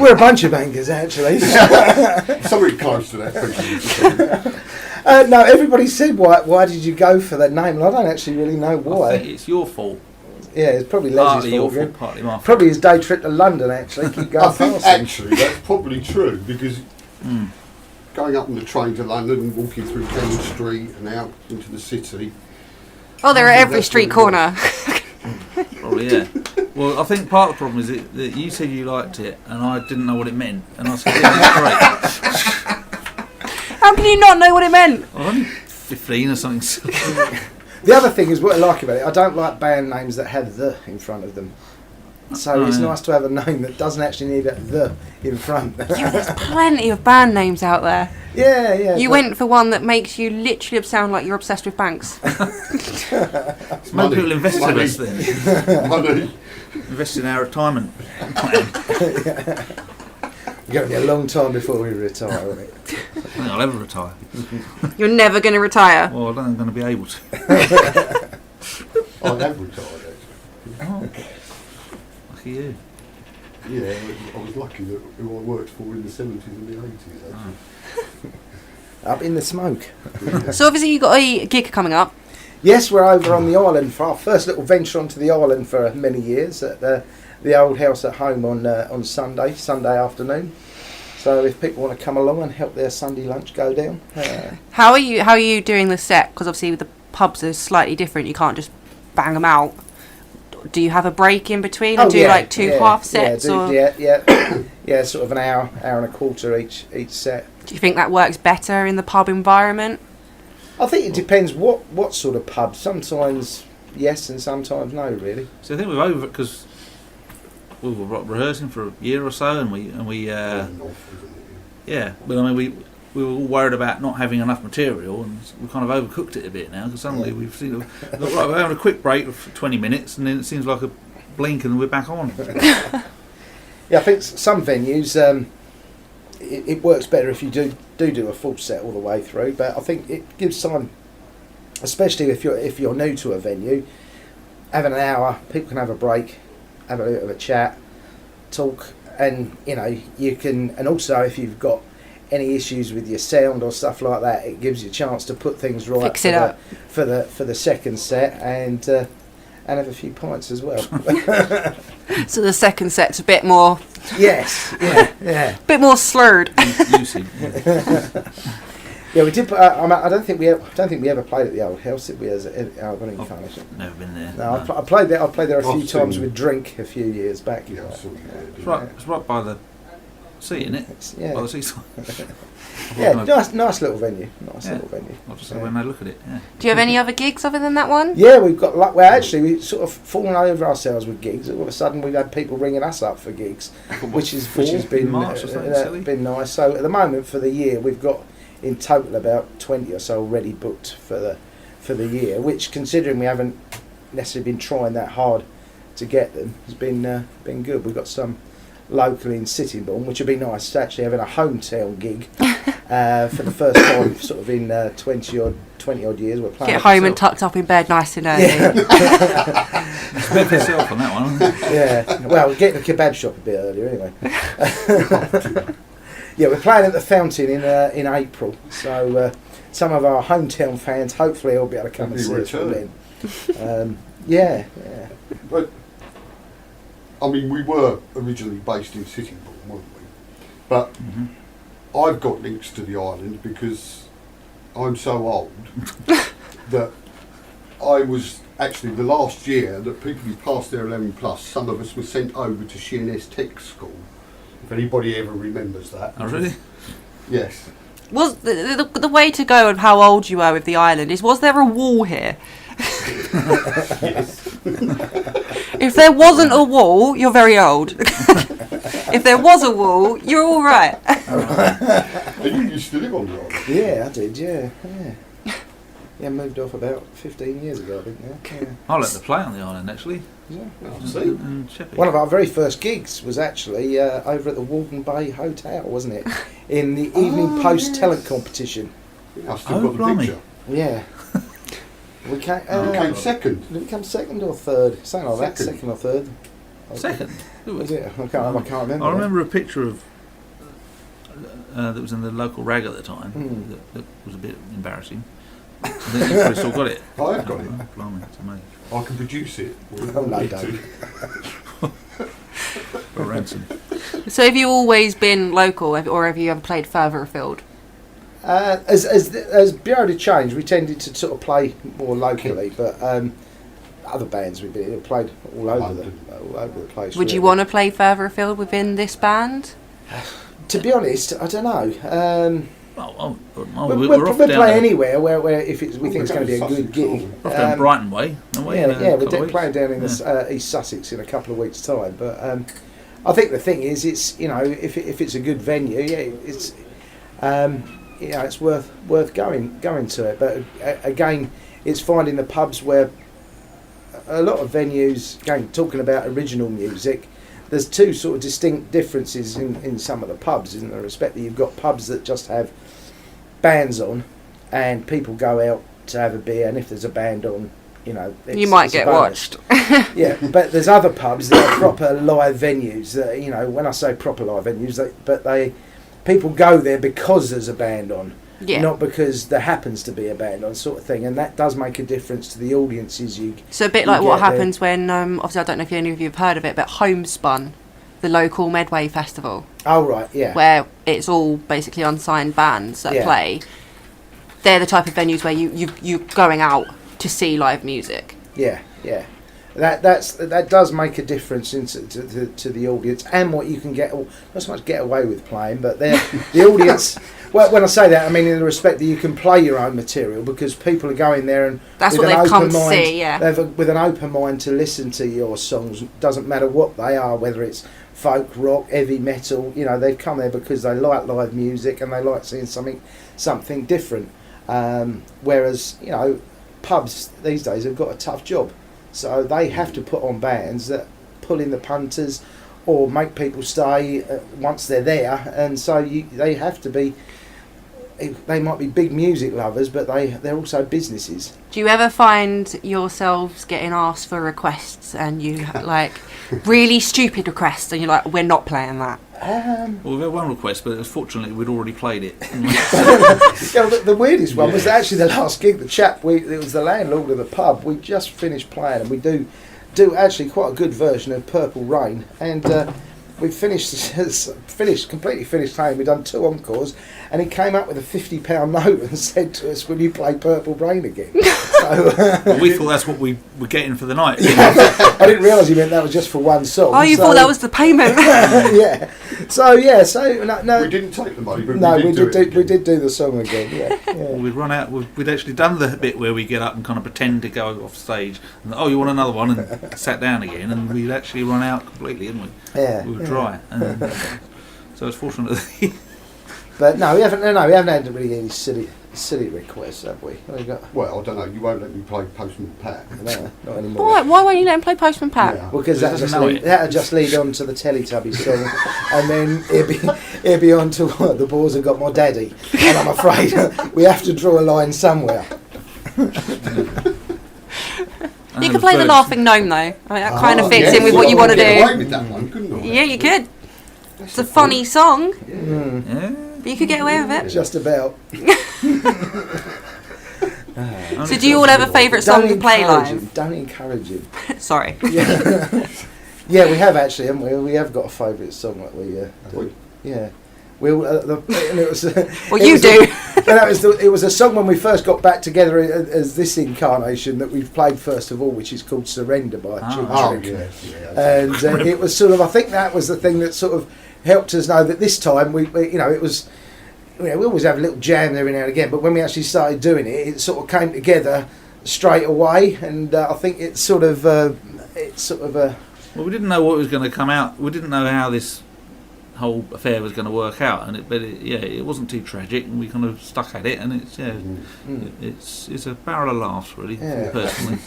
We're a bunch of bankers, actually. Something close to that. No, everybody said, why did you go for that name? And I don't actually really know I why. think it's your fault. Yeah, it's probably Partly Leslie's your fault. fault, partly my fault. Probably his day trip to London, actually. Keep going I think past him. actually that's probably true because going up on the train to London and walking through Cannon Street and out into the city. Oh, they're I at think every that's street what it corner. Probably, yeah. Well, I think part of the problem is that you said you liked it and I didn't know what it meant. And I said, yeah, it's great. How can you not know what it meant? I was only 15 or something. The other thing is what I like about it, I don't like band names that have the in front of them. So it's nice to have a name that doesn't actually need a the in front. Yeah, there's plenty of band names out there. Yeah. You went for one that makes you literally sound like you're obsessed with banks. Maybe people invest in us then. Money. Invest in our retirement plan. It's going to be a long time before we retire, isn't it? I don't think I'll ever retire. You're never going to retire. Well, I don't think I'm going to be able to. I have retired actually. Oh, lucky you. Yeah, I was lucky that who I worked for in the 70s and the 80s actually. Up in the smoke. So obviously you've got a gig coming up. Yes, we're over on the island for our first little venture onto the island for many years at the old house at home on Sunday afternoon. So if people want to come along and help their Sunday lunch go down. How are you doing the set? Because obviously the pubs are slightly different. You can't just bang them out. Do you have a break in between and do like two half sets? Yeah, sort of an hour and a quarter each set. Do you think that works better in the pub environment? I think it depends what sort of pub. Sometimes yes and sometimes no, really. So I think we've over it because we were rehearsing for a year or so, and we yeah. But I mean we were all worried about not having enough material, and we kind of overcooked it a bit now because suddenly we've seen right, we're having a quick break of 20 minutes, and then it seems like a blink, and we're back on. Yeah, I think some venues it works better if you do a full set all the way through. But I think it gives time, especially if you're new to a venue, having an hour, people can have a break, have a bit of a chat, talk, and you can. And also, if you've got any issues with your sound or stuff like that, it gives you a chance to put things right. Fix it up for the second set and have a few pints as well. So the second set's a bit more. Yes, yeah. Bit more slurred. Usage. Yeah, we did. I don't think we ever played at the old house, did we? As Albany Furniture. Never been there. No, I played there. I played there a few I've times seen with Drink a few years back. Yeah, I saw you there, didn't It's right by the sea, isn't it? Yeah, By the seaside. yeah, nice little venue. Little venue. I'll just say when I look at it. Yeah. Do you have any other gigs other than that one? Yeah, we've got. We sort of fallen over ourselves with gigs. All of a sudden, we've had people ringing us up for gigs, which has been March or something silly? been nice. So at the moment for the year, we've got in total about 20 or so already booked for the year. Which, considering we haven't necessarily been trying that hard to get them, has been good. We've got some locally in Sittingbourne, which would be nice to actually having a hometown gig for the first time sort of in 20 odd years. We're playing Get home and tucked up in bed nice and early. Spend yourself on that one. Yeah, well, we're getting the kebab shop a bit earlier anyway. Yeah, we're playing at the Fountain in April, so some of our hometown fans hopefully will be able to come and see us then. Yeah. But I mean, we were originally based in Sittingbourne, weren't we? But I've got links to the island because I'm so old that I was actually the last year that people who passed their 11 plus, some of us were sent over to Sheerness Tech School. If anybody ever remembers that. Oh, really? Yes. Was the way to go of how old you are with the island is, was there a wall here? Yes. If there wasn't a wall, you're very old. If there was a wall, you're all right. And you used to live on the island. Yeah, I did. Yeah. Yeah, moved off about 15 years ago, I think. Yeah. I learnt to play on the island actually. See? In Sheppey. One of our very first gigs was actually over at the Walden Bay Hotel, wasn't it? In the evening post talent competition. I still got the blimey. picture. Yeah. We came, Came second. did we come second or third? Something like that, Second. second or third. Second. Who Was was it? I can't remember. I remember a picture of that was in the local rag at the time. Hmm. That was a bit embarrassing. I think you've probably still got it. I have got it. Oh, blimey, it's amazing. I can produce it. Oh, no, don't. For ransom. So have you always been local, or have you ever played further afield? As Buearu changed, we tended to sort of play more locally, but other bands we've played all over the place. Would you really. want to play further afield within this band? To be honest, I don't know. We're off we'll down play there. anywhere where if we think it's going to be a good gig. We're off down Brighton way. aren't we, in a Yeah, couple we're of weeks? playing down in East Sussex in a couple of weeks' time. But I think the thing is, it's if it's a good venue, it's it's worth going to it. But again, it's finding the pubs where a lot of venues, again, talking about original music, there's two sort of distinct differences in some of the pubs, in the respect that you've got pubs that just have bands on and people go out to have a beer, and if there's a band on, You might it's a get bonus. watched. Yeah, but there's other pubs that are proper live venues that, when I say proper live venues, people go there because there's a band on. Yeah. Not because there happens to be a band on, sort of thing, and that does make a difference to the audiences you. So a bit you like what get there. happens when, obviously I don't know if any of you have heard of it, but Homespun, the local Medway festival, Oh right, yeah, where it's all basically unsigned bands that Yeah. play. They're the type of venues where you're going out to see live music. yeah. That does make a difference to the audience and what you can get. Not so much get away with playing, but the audience. Well, when I say that, I mean in the respect that you can play your own material, because people are going there and That's with what an they've come open to mind, see, yeah. with an open mind to listen to your songs. Doesn't matter what they are, whether it's folk, rock, heavy metal. They've come there because they like live music and they like seeing something different. Whereas pubs these days have got a tough job, so they have to put on bands that pull in the punters or make people stay once they're there, and so they have to be. They might be big music lovers, but they're also businesses. Do you ever find yourselves getting asked for requests and you like really stupid requests and you're like, we're not playing that? Well, we had one request, but fortunately we'd already played it. The weirdest one was actually the last gig. The chap, it was the landlord of the pub. We just finished playing, and we do actually quite a good version of Purple Rain, and we completely finished playing. We'd done 2 encores, and he came up with a £50 note and said to us, "Will you play Purple Rain again?" Well, we thought that's what we were getting for the night. I didn't realise he meant that was just for one song. Oh, you thought that was the payment? Yeah. So no. We didn't take the money, but No, we did do the song again. Yeah. We'd run out. We'd actually done the bit where we get up and kind of pretend to go off stage. And, you want another one? And sat down again. And we'd actually run out completely, hadn't we? Yeah. We were dry. And, so it's fortunately. But no, we haven't had really any silly requests, have we? Well, I don't know. You won't let me play Postman Pat. No, not anymore. Why won't you let him play Postman Pat? Yeah. Because Because he doesn't know it. that'll just lead on to the Teletubbies song, and then it'll be on to what, the Boars Have Got More Daddy, and I'm afraid we have to draw a line somewhere. You could play the Laughing Gnome though. I mean, that kind of fits in with what you want to Get away do. with that one, couldn't I? Yeah, you could. It's a funny song, Yeah. but you could get away with it. Just about. So do you all have a favourite song to play live? Don't encourage him. Sorry. Yeah, we have actually, haven't we? We have got a favourite song that we do. Yeah. and it was. Well, you do. It was a song when we first got back together as this incarnation that we've played first of all, which is called "Surrender" by Cheap Trick. And it was sort of, I think that was the thing that sort of helped us know that this time we it was. We always have a little jam every now and again, but when we actually started doing it, it sort of came together straight away, and I think it's sort of Well, we didn't know what was going to come out. We didn't know how this whole affair was going to work out, and it wasn't too tragic, and we kind of stuck at it, and it's a barrel of laughs, really, personally.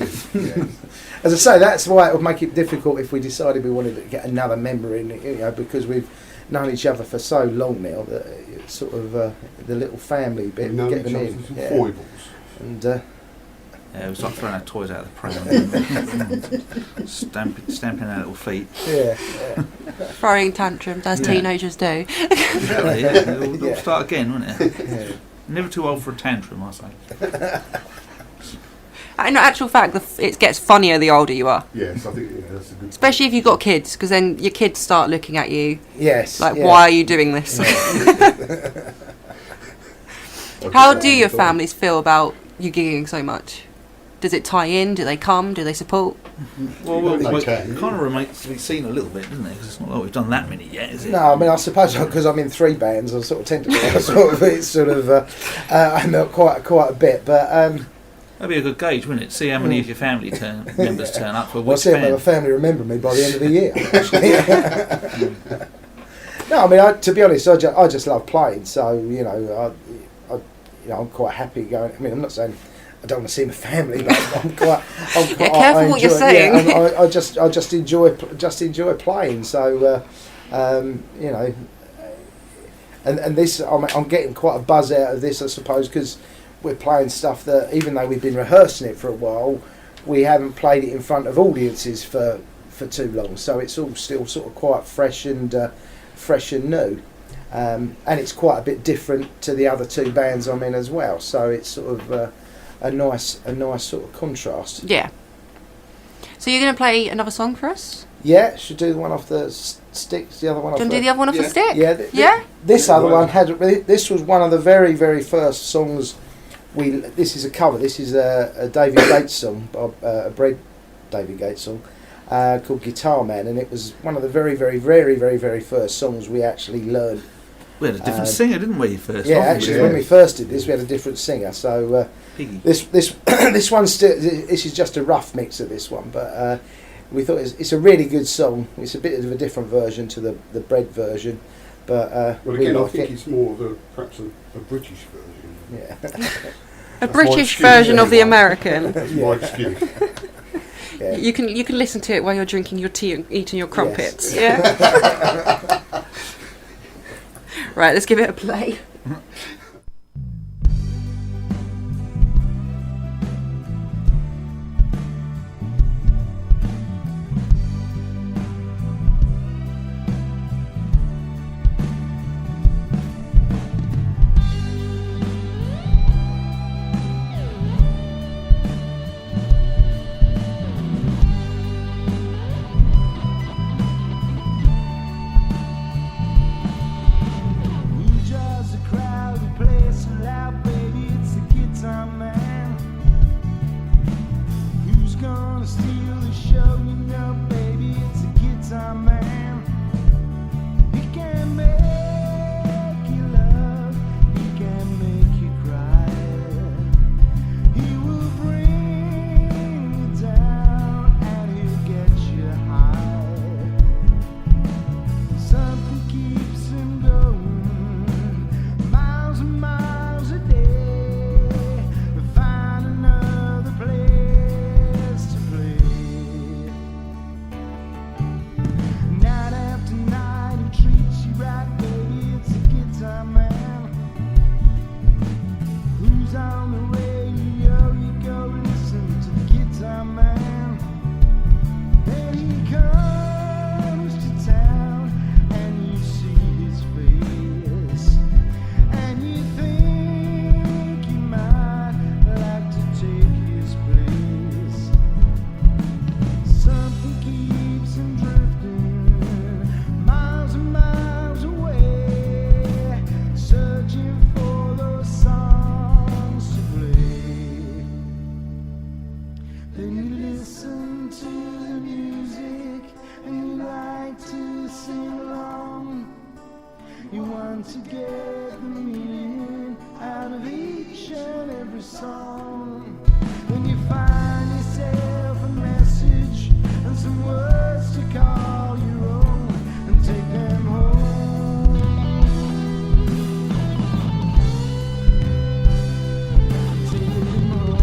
As I say, that's why it would make it difficult if we decided we wanted to get another member in, because we've known each other for so long now that it's sort of the little family bit, get them in. Foibles. And it was like throwing our toys out of the pram, stamping our little feet. Throwing tantrums as teenagers do. They'll start again, won't it? Never too old for a tantrum, I say. In actual fact, it gets funnier the older you are. Yes, I think that's a good. Especially if you've got kids, because then your kids start looking at you. Yes. Like, why are you doing this? How do your families feel about you gigging so much? Does it tie in? Do they come? Do they support? Well, it kind of remains to be seen a little bit, doesn't it? Because it's not like we've done that many yet, is it? No, I mean, I suppose because I'm in 3 bands, I sort of tend to be I know quite a bit, but. That'd be a good gauge, wouldn't it? See how many of your family members turn up for which see how band. my family remember me by the end of the year. Actually. No, I mean, to be honest, I just love playing. So I'm quite happy going. I mean, I'm not saying I don't want to see my family, but I'm quite. Careful what you're saying. Yeah, I just enjoy playing. So and this, I'm getting quite a buzz out of this, I suppose, because we're playing stuff that, even though we've been rehearsing it for a while, we haven't played it in front of audiences for too long. So it's all still sort of quite fresh and new, and it's quite a bit different to the other 2 bands I'm in as well. So it's sort of a nice sort of contrast. Yeah. So you're going to play another song for us? Yeah, should do the one off the sticks. The other one. Do you want to do the other one off the stick? Yeah. This other one this was one of the very, very first songs. This is a cover. This is a David Gates song, a Bread David Gates song, called Guitar Man, and it was one of the very, very, very, very, very first songs we actually learned. We had a different singer, didn't we? First, when we first did this, we had a different singer. So this one's still. This is just a rough mix of this one, but we thought it's a really good song. It's a bit of a different version to the Bread version, but well, again, I think it's more of perhaps a British version. Yeah. A British version of the American. That's my excuse. Yeah. You can listen to it while you're drinking your tea and eating your crumpets. Yes. Yeah. Right, let's give it a play. Just a crowd to get the meaning out of each and every song. When you find yourself a message and some words to call your own, and take them home. Take them home.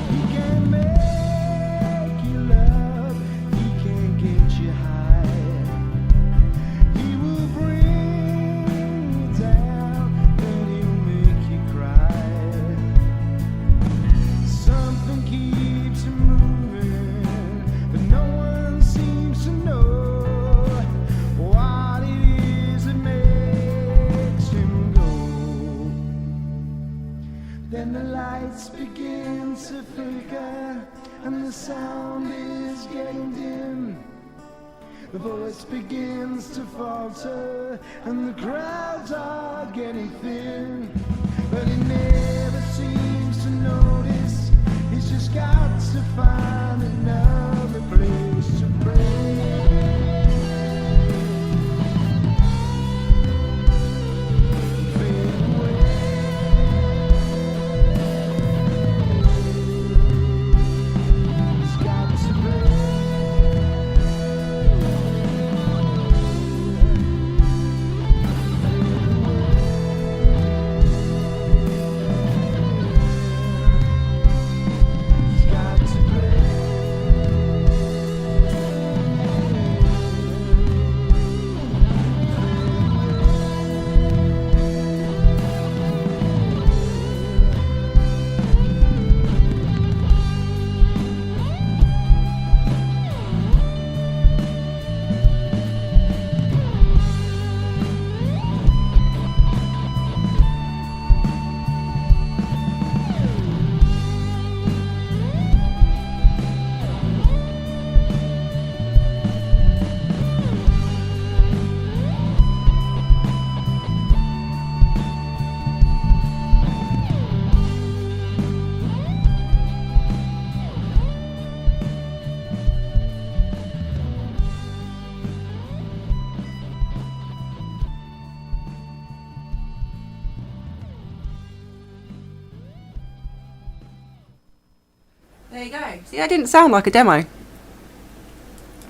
He can make you love, he can get you high. He will bring you down, then he'll make you cry. Something keeps him moving, but no one seems to know what it is that makes him go. Then the lights begin to flicker, and the sound is getting dim. The voice begins to falter, and the crowds are getting thin. But he never seems to notice, he's just got to find another place to play. Fade away. He's got to play. He's got to play. There you go. See, that didn't sound like a demo.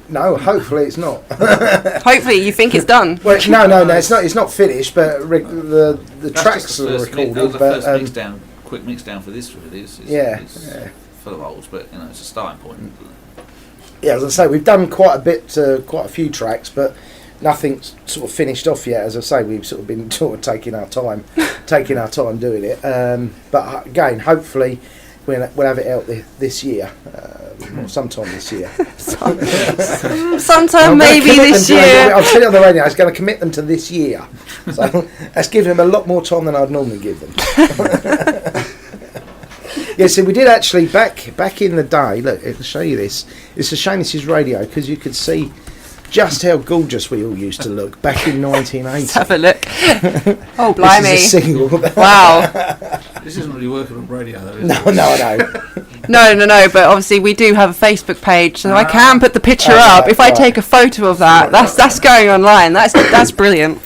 No, hopefully it's not. Hopefully you think it's done. Well, no, it's not finished, but the That's tracks just the are first recorded. that was the But first mix down, quick mix down for this really. It's yeah. full of holes, but you know it's a starting point. Yeah, as I say, we've done quite a few tracks, but nothing's sort of finished off yet. As I say, we've sort of been sort of taking our time doing it. But again, hopefully we'll have it out this year, or sometime this year. Sometime maybe this year. I've said it on the radio. I was going to commit them to this year, so that's giving them a lot more time than I'd normally give them. Yeah, so we did actually back in the day. Look, I'll show you this. It's a shame this is radio because you could see just how gorgeous we all used to look back in 1980. Let's have a look. Oh, blimey. This is a single. Wow. This isn't really working on radio though, is No, it? I know. No, but obviously we do have a Facebook page, so I can put the picture up. If I take a photo of that, that's going online. That's brilliant.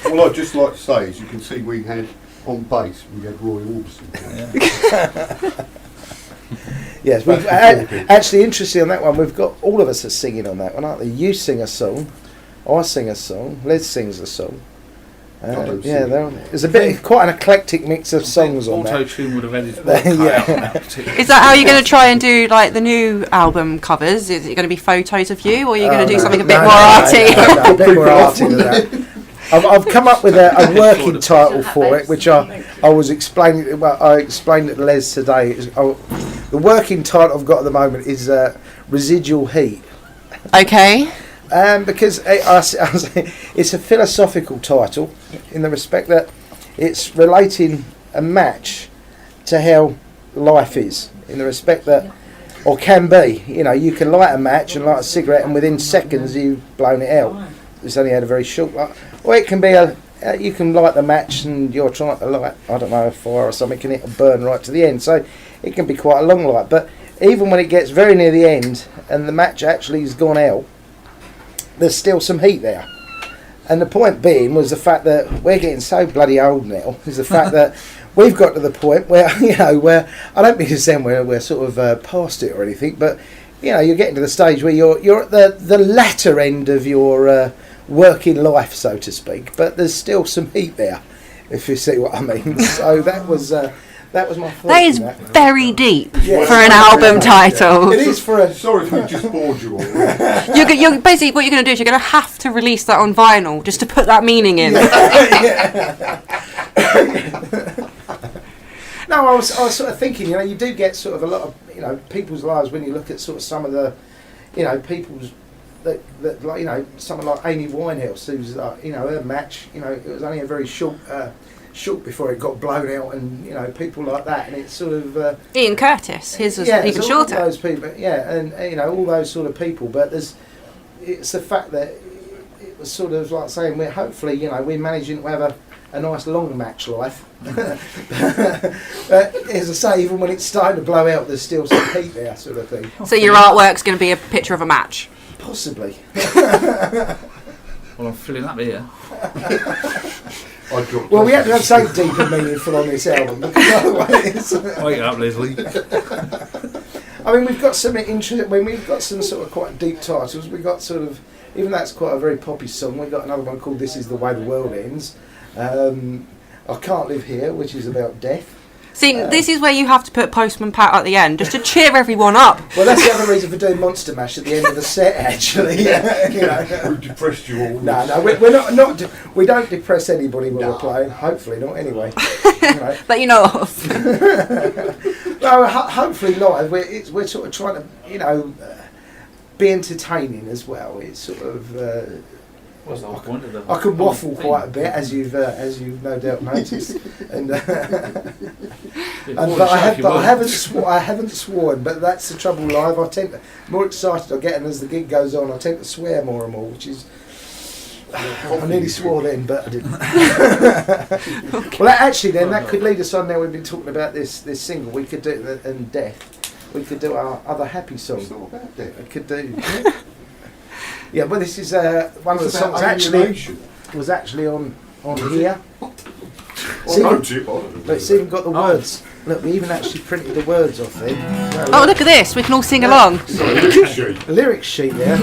All I'd just like to say is you can see we had, on bass, we had Roy Orbison. Yes, we've actually interesting on that one. We've got all of us are singing on that one, aren't they? You sing a song, I sing a song, Les sings a song. There's quite an eclectic mix of songs on Auto that. Tune would have edited Is that how you're going to try and do like the new album covers? Is it going to be photos of you, or are you going to do something a bit more arty? No, a bit more arty than that. I've come up with a working title for it, which I was explaining. Well, I explained it to Les today. The working title I've got at the moment is Residual Heat. Okay. Because it's a philosophical title in the respect that it's relating a match to how life is, in the respect that, or can be, you can light a match and light a cigarette and within seconds you've blown it out. It's only had a very short life. Or it can be a you can light the match and you're trying to light, I don't know, a fire or something, and it'll burn right to the end. So it can be quite a long light. But even when it gets very near the end and the match actually has gone out, there's still some heat there. And the point being was the fact that we're getting so bloody old now, is the fact that we've got to the point where, where I don't mean to sound we're sort of past it or anything, but, you're getting to the stage where you're at the latter end of your working life, so to speak, but there's still some heat there, if you see what I mean. So that was my thought. That is very deep for an album title. It is for a... Sorry if we just bored you all. You're basically, what you're going to do is you're going to have to release that on vinyl just to put that meaning in. No, I was sort of thinking, you do get sort of a lot of, people's lives when you look at sort of some of the, people's, that like, someone like Amy Winehouse, who's, her match, it was only a very short before it got blown out, and, people like that, and it's sort of... Ian Curtis, his was even shorter. All those people, and, all those sort of people, but it's the fact that it was sort of like saying, we're hopefully, we're managing to have a nice long match life. But as I say, even when it's starting to blow out, there's still some heat there, sort of thing. So your artwork's going to be a picture of a match? Possibly. Well, I'm filling up here. Well, we had to have something deep and meaningful on this album, because otherwise... Wake up, Leslie. I mean, we've got some interesting... we've got some sort of quite deep titles. We've got sort of... Even though it's quite a very poppy song, we've got another one called This Is The Way The World Ends. I Can't Live Here, which is about death. See, this is where you have to put Postman Pat at the end, just to cheer everyone up. Well, that's the other reason for doing Monster Mash at the end of the set, actually. We've depressed you all. No, we're not we don't depress anybody when we're playing. Hopefully not, anyway. That you know of. No, hopefully not. We're sort of trying to, be entertaining as well. It's sort of... I could waffle quite a bit, as you've no doubt noticed, and but I haven't sworn. But that's the trouble live. I tend to more excited I get, and as the gig goes on, I tend to swear more and more, which is I nearly swore then, but I didn't. Okay. Well, actually, then that could lead us on. Now we've been talking about this single. We could do and death. We could do our other happy song. It's not about death. I could do. Yeah, well, this is one of the songs was actually on here. It's even got the words. Look, we even actually printed the words off there. Oh, look at this! We can all sing along. A lyric sheet there.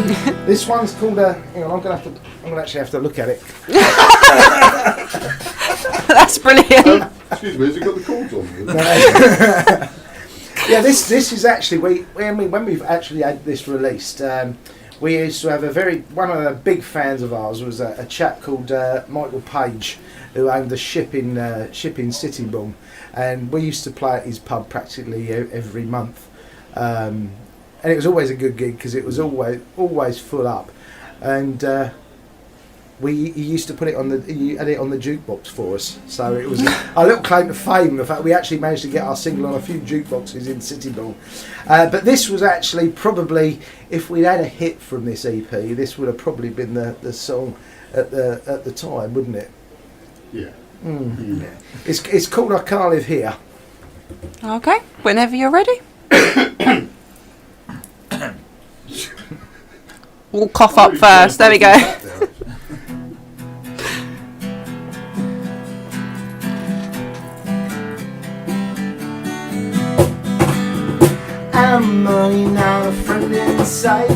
This one's called hang on, I'm gonna actually have to look at it. That's brilliant. Excuse me, has it got the chords on? Yeah, this is actually when we've actually had this released. We used to have one of the big fans of ours was a chap called Michael Page, who owned the Shipping City Boom, and we used to play at his pub practically every month, and it was always a good gig because it was always full up, and he used to put it on he had it on the jukebox for us, so it was our little claim to fame, the fact we actually managed to get our single on a few jukeboxes in City Boom. But this was actually probably, if we'd had a hit from this EP, this would have probably been the song at the time, wouldn't it? Yeah. Yeah. It's called I Can't Live Here. Okay, whenever you're ready. We'll cough up first. There we go. I'm money, not a friend in sight.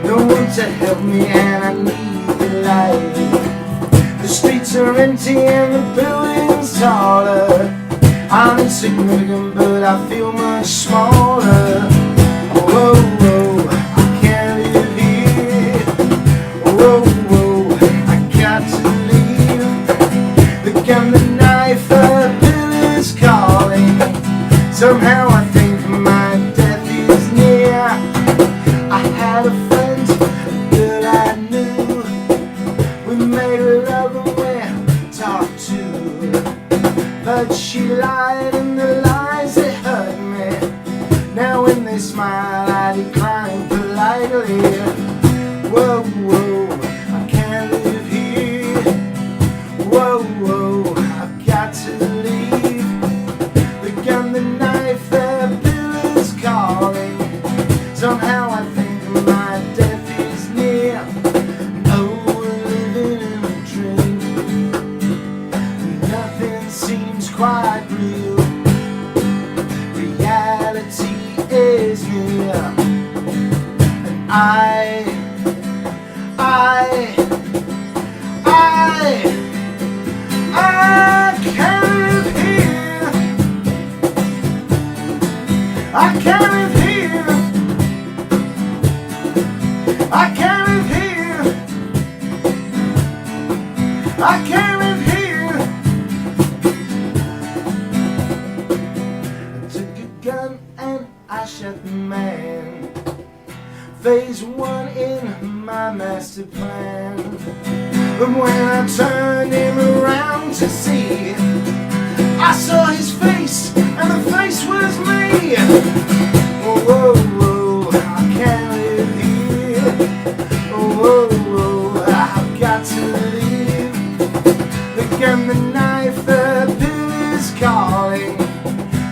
No one to help me, and I need the light. The streets are empty and the buildings taller. I'm insignificant, but I feel much smaller. Whoa, whoa, I can't live here. Whoa, whoa, I got to leave. The gun, the knife, the pillar's calling. Somehow I think my death is near. I had a friend that I knew. We made love and we talked to, but she lied and the lies that hurt me. Now when they smile I decline politely. Whoa, whoa, I can't live here. quite real. Reality is near, and I can't live here. I can't live here. I can't live here. I can't live here. I took a gun and I shot the man. Phase 1 in my master plan. But when I turned him around to see, I saw his face, and the face was me. Oh, whoa, whoa, I can't live here. Oh, whoa, whoa, I've got to leave. The gun, the knife, the pill is calling.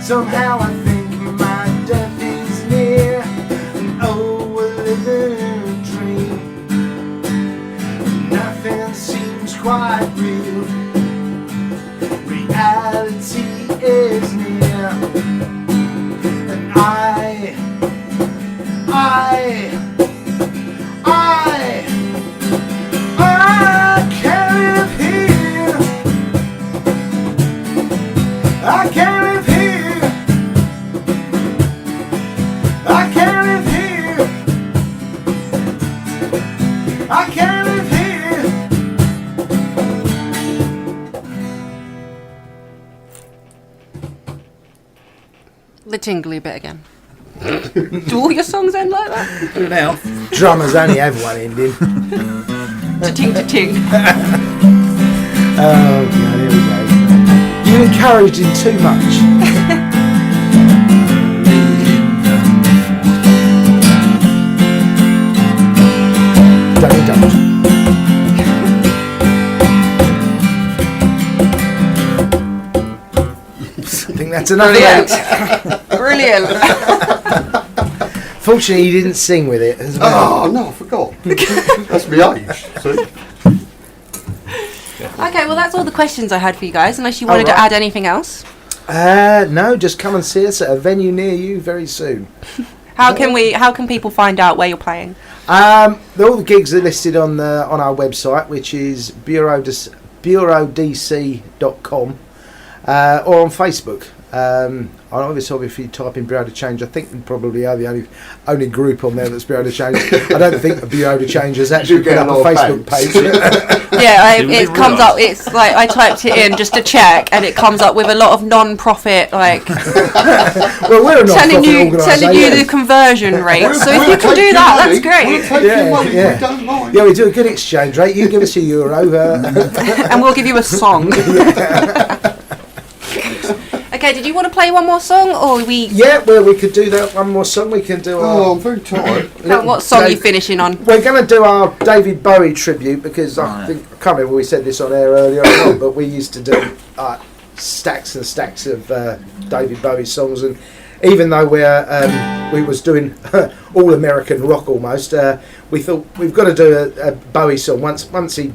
Somehow I think my death is near. And oh, we're living in a dream. Nothing seems quite real. Reality is near, and I can't live here. I can't live here. I can't live here. I can't live here. The tingly bit again. Do all your songs end like that? Now, Drummers only have one ending. Ta-ting, ta-ting. Oh, yeah, there we go. You encouraged him too much. Don't. I think that's enough. Brilliant. Brilliant. Fortunately, he didn't sing with it as well. Oh, no, I forgot. That's my age, see? Okay, well that's all the questions I had for you guys, unless you wanted right. to add anything else. No, just come and see us at a venue near you very soon. How can people find out where you're playing? All the gigs are listed on our website, which is buearodc.com, or on Facebook. Obviously, if you type in Buearu to Change, I think we probably are the only group on there that's Buearu to Change. I don't think the Buearu to Change has actually put up a Facebook page. Yeah, it comes up. It's like I typed it in just to check, and it comes up with a lot of non-profit like Well, we're a telling non-profit you the conversion rate. So if you can do that, that's great. Yeah, we do a good exchange rate. You give us €1, And we'll give you a song. Okay, did you want to play one more song, or we? Yeah, well, we could do that one more song. We can do. I'm very tired. What song are you finishing on? We're going to do our David Bowie tribute because I can't remember we said this on air earlier on, but we used to do stacks and stacks of David Bowie songs, and even though we was doing all American rock almost, we thought we've got to do a Bowie song once he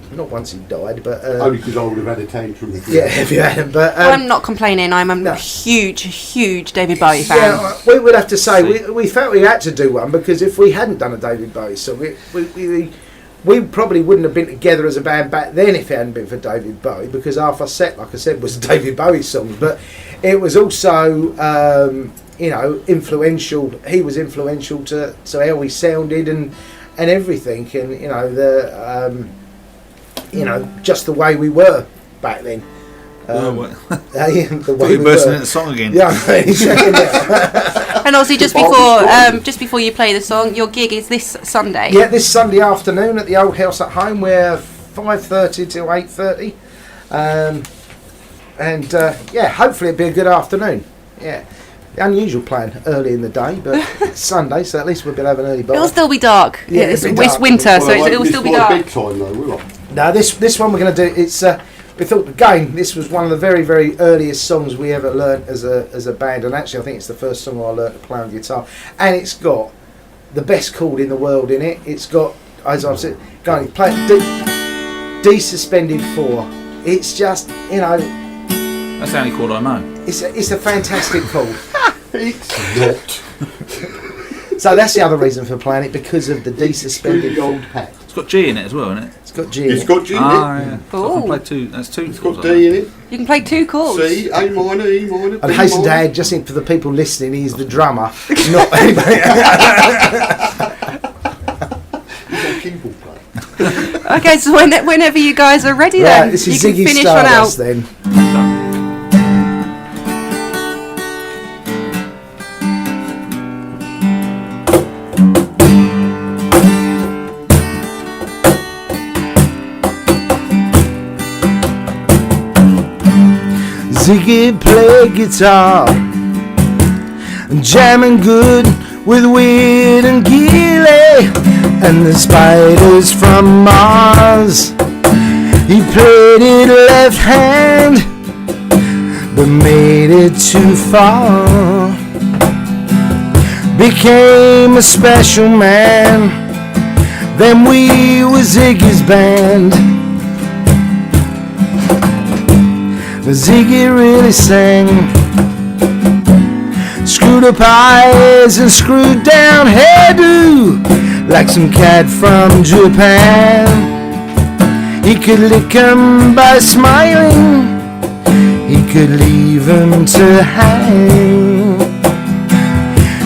died, but only because I would have had a tantrum. Yeah, if you hadn't. But I'm not complaining. I'm a huge David Bowie fan. Yeah, we would have to say we felt we had to do one because if we hadn't done a David Bowie song, we probably wouldn't have been together as a band back then if it hadn't been for David Bowie, because half our set, like I said, was David Bowie songs, but it was also influential. He was influential to how we sounded and everything, and just the way we were back then. The way you're bursting into the song again. Yeah. And obviously, just before you play the song, your gig is this Sunday. Yeah, this Sunday afternoon at the Old House at Home. We're 5:30 till 8:30, hopefully it'll be a good afternoon. Yeah. Unusual playing early in the day, but it's Sunday, so at least we'll be having an early bar. It'll still be dark. Yeah, it's dark. winter, so it'll still be dark. Big time though, will it? No, this one we're going to do. It's we thought again this was one of the very very earliest songs we ever learnt as a band, and actually I think it's the first song I learnt to play on guitar, and it's got the best chord in the world in it. It's got, as I've said, going play D suspended 4. It's just That's the only chord I know. It's a fantastic chord. It's not. So that's the other reason for playing it, because of the desuspended. The old hat. It's got G in it as well, isn't it? It's got G in It's it. got G in it. Yeah. So I Ooh. can play two. That's two. It's chords got I know. D in it. You can play 2 chords. C, A minor, E minor, I'd B hasten to minor. add, just for the people listening, he's the drummer, not anybody. He's a keyboard player. Okay, so whenever you guys are ready, Right, then this you is can Ziggy finish on out. Stardust then. Ziggy played guitar, jamming good with Weird and Gilly and the Spiders from Mars. He played it left hand, but made it too far. Became a special man, then we were Ziggy's band. Ziggy really sang, screwed up eyes and screwed down hairdo like some cat from Japan. He could lick 'em by smiling, he could leave 'em to hang.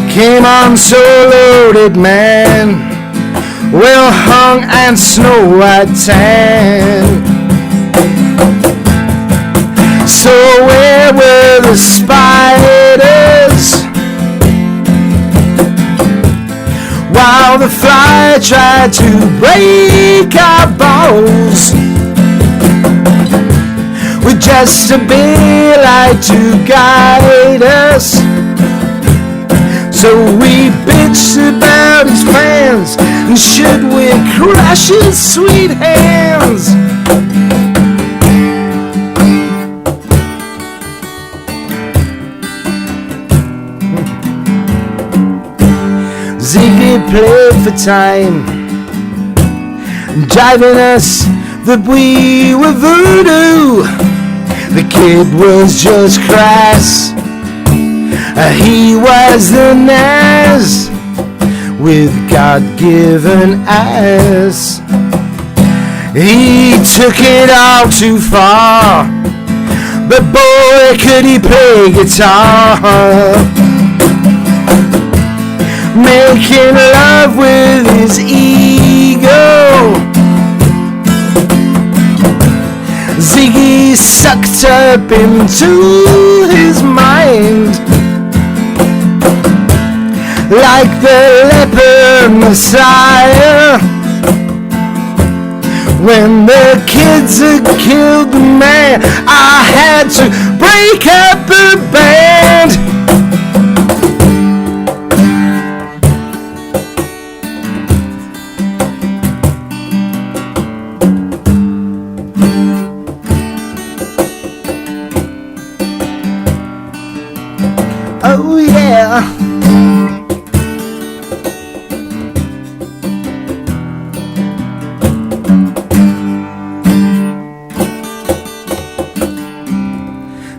Came on so loaded, man, well hung and snow white tan. So where were the spiders while the fly tried to break our balls? With just a bit light to guide us, so we bitched about his plans, and should we crush his sweet hands? Ziggy played for time, driving us that we were voodoo. The kid was just crass, he was the Naz with God-given ass. He took it all too far, but boy could he play guitar. Making love with his ego, Ziggy sucked up into his mind like the leper Messiah. When the kids had killed the man, I had to break up the band. Oh yeah.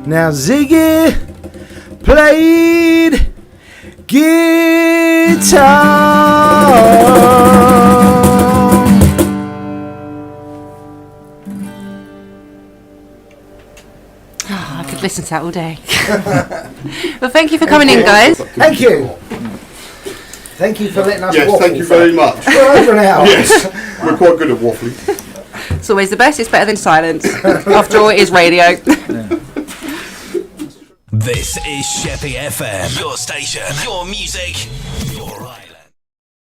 Now Ziggy played guitar. I could listen to that all day. Well, thank you for coming in, guys. Thank you. Thank you for letting us Yes, waffle. thank you very much. For over an hour. Yes, we're quite good at waffling. It's always the best. It's better than silence. After all, it is radio. This is Sheppey FM, your station, your music,